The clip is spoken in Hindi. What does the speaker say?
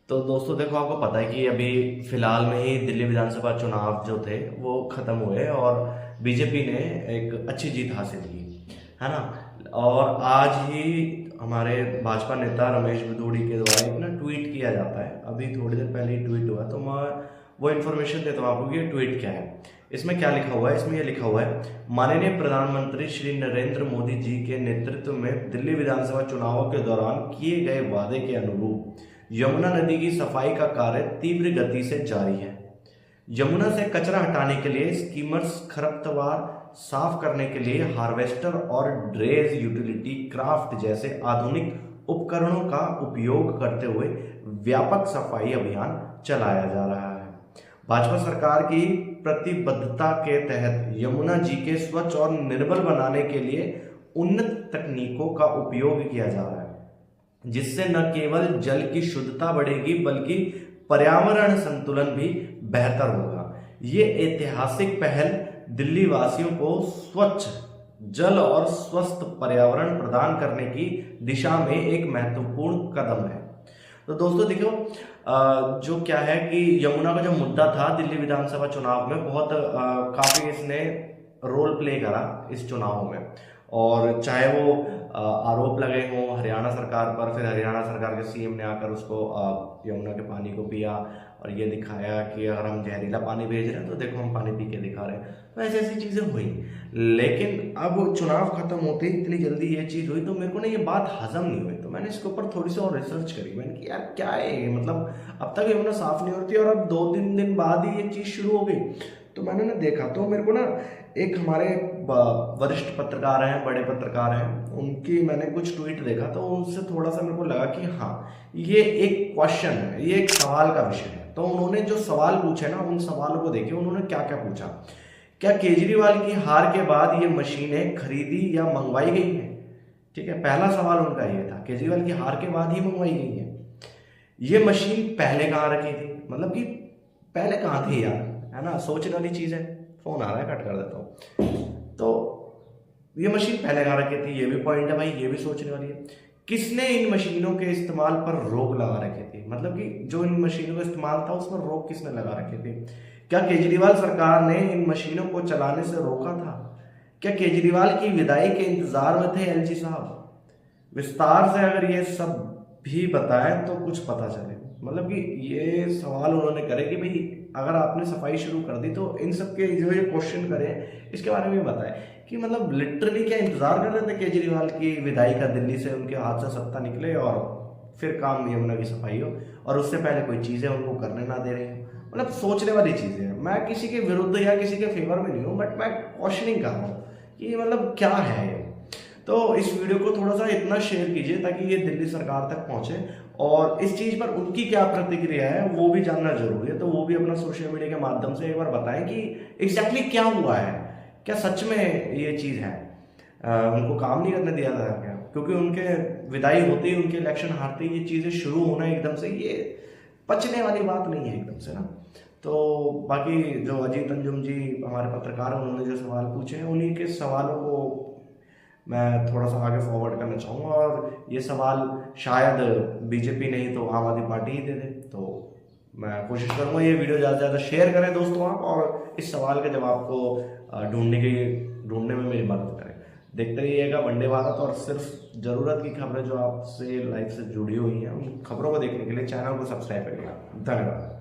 तो दोस्तों देखो, आपको पता है कि अभी फिलहाल में ही दिल्ली विधानसभा चुनाव जो थे वो खत्म हुए और बीजेपी ने एक अच्छी जीत हासिल की, है ना। और आज ही हमारे भाजपा नेता रमेश बिधूड़ी के द्वारा एक ना ट्वीट किया जाता है, अभी थोड़ी देर पहले ही ट्वीट हुआ, तो मैं वो इन्फॉर्मेशन देता हूँ आपको कि ये ट्वीट क्या है। इसमें क्या लिखा हुआ है, इसमें ये लिखा हुआ है, माननीय प्रधानमंत्री श्री नरेंद्र मोदी जी के नेतृत्व में दिल्ली विधानसभा चुनावों के दौरान किए गए वादे के अनुरूप यमुना नदी की सफाई का कार्य तीव्र गति से जारी है। यमुना से कचरा हटाने के लिए स्कीमर्स, खरपतवार साफ करने के लिए हार्वेस्टर और ड्रेज यूटिलिटी क्राफ्ट जैसे आधुनिक उपकरणों का उपयोग करते हुए व्यापक सफाई अभियान चलाया जा रहा है। भाजपा सरकार की प्रतिबद्धता के तहत यमुना जी के स्वच्छ और निर्मल बनाने के लिए उन्नत तकनीकों का उपयोग किया जा रहा है, जिससे न केवल जल की शुद्धता बढ़ेगी बल्कि पर्यावरण संतुलन भी बेहतर होगा। ये ऐतिहासिक पहल दिल्ली वासियों को स्वच्छ जल और स्वस्थ पर्यावरण प्रदान करने की दिशा में एक महत्वपूर्ण कदम है। तो दोस्तों देखो, जो क्या है कि यमुना का जो मुद्दा था दिल्ली विधानसभा चुनाव में बहुत काफी इसने रोल प्ले करा इस चुनाव में। और चाहे वो आरोप लगे हों हरियाणा सरकार पर, फिर हरियाणा सरकार के सीएम ने आकर उसको यमुना के पानी को पिया और ये दिखाया कि अगर हम जहरीला पानी भेज रहे हैं तो देखो हम पानी पी के दिखा रहे हैं। तो ऐसी ऐसी चीज़ें हुई, लेकिन अब चुनाव खत्म होते ही इतनी जल्दी ये चीज़ हुई तो मेरे को ना ये बात हजम नहीं हुई। तो मैंने इसके ऊपर थोड़ी सी और रिसर्च करी, मैंने कि यार क्या है ये, मतलब अब तक यमुना साफ नहीं होती और अब 2-3 दिन बाद ही ये चीज़ शुरू हो गई। तो मैंने ना देखा, तो मेरे को ना एक हमारे वरिष्ठ पत्रकार हैं, बड़े पत्रकार हैं, उनकी मैंने कुछ ट्वीट देखा तो उनसे थोड़ा सा मेरे को लगा कि हाँ ये एक क्वेश्चन है, ये एक सवाल का विषय है। तो उन्होंने जो सवाल पूछे ना, उन सवालों को देखिए उन्होंने क्या क्या पूछा। क्या केजरीवाल की हार के बाद ये मशीनें खरीदी या मंगवाई गई हैं? ठीक है, पहला सवाल उनका ये था, केजरीवाल की हार के बाद ही मंगवाई गई है। ये मशीन पहले कहाँ रखी थी, मतलब कि पहले कहाँ थी यार, है ना। सोचने वाली चीज है। फोन आ रहा है, कट कर देता हूँ। तो ये मशीन पहले कहाँ रखी थी, ये भी पॉइंट है भाई, ये भी सोचने वाली है। किसने इन मशीनों के इस्तेमाल पर रोक लगा रखी थी, मतलब कि जो इन मशीनों का इस्तेमाल था उस पर रोक किसने लगा रखी थी? क्या केजरीवाल सरकार ने इन मशीनों को चलाने से रोका था? क्या केजरीवाल की विदाई के इंतजार में थे एलजी साहब? विस्तार से अगर ये सब भी बताएं तो कुछ पता चले। मतलब कि ये सवाल उन्होंने करे कि भाई अगर आपने सफाई शुरू कर दी तो इन सब के जो ये क्वेश्चन करें इसके बारे में बताएं कि मतलब लिटरली क्या इंतजार कर रहे थे केजरीवाल की विदाई का, दिल्ली से उनके हाथ से सत्ता निकले और फिर काम यमुना की सफाई हो और उससे पहले कोई चीजें उनको करने ना दे रही हो। मतलब सोचने वाली चीजें हैं। मैं किसी के विरुद्ध या किसी के फेवर में नहीं हूँ, बट मैं क्वेश्चनिंग कर रहा हूँ कि मतलब क्या है ये। तो इस वीडियो को थोड़ा सा इतना शेयर कीजिए ताकि ये दिल्ली सरकार तक पहुंचे और इस चीज पर उनकी क्या प्रतिक्रिया है वो भी जानना जरूरी है। तो वो भी अपना सोशल मीडिया के माध्यम से एक बार बताएं कि एग्जैक्टली क्या हुआ है, क्या सच में ये चीज है, उनको काम नहीं करने दिया था क्या? क्योंकि उनके विदाई होते ही, उनके इलेक्शन हारते ही ये चीजें शुरू होना एकदम से, ये पचने वाली बात नहीं है एकदम से ना। तो बाकी जो अजीत अंजुम जी हमारे पत्रकार हैं, उन्होंने जो सवाल पूछे हैं उन्हीं के सवालों को मैं थोड़ा सा आगे फॉरवर्ड करना चाहूँगा और ये सवाल शायद बीजेपी नहीं तो आम आदमी पार्टी ही दे दे। तो मैं कोशिश करूँगा ये वीडियो ज़्यादा से ज़्यादा शेयर करें दोस्तों आप, और इस सवाल के जवाब को ढूंढने में मेरी मदद करें। देखते रहिएगा वंदे भारत, और सिर्फ ज़रूरत की खबरें जो आपसे लाइफ से जुड़ी हुई हैं उन खबरों को देखने के लिए चैनल को सब्सक्राइब करिएगा। धन्यवाद।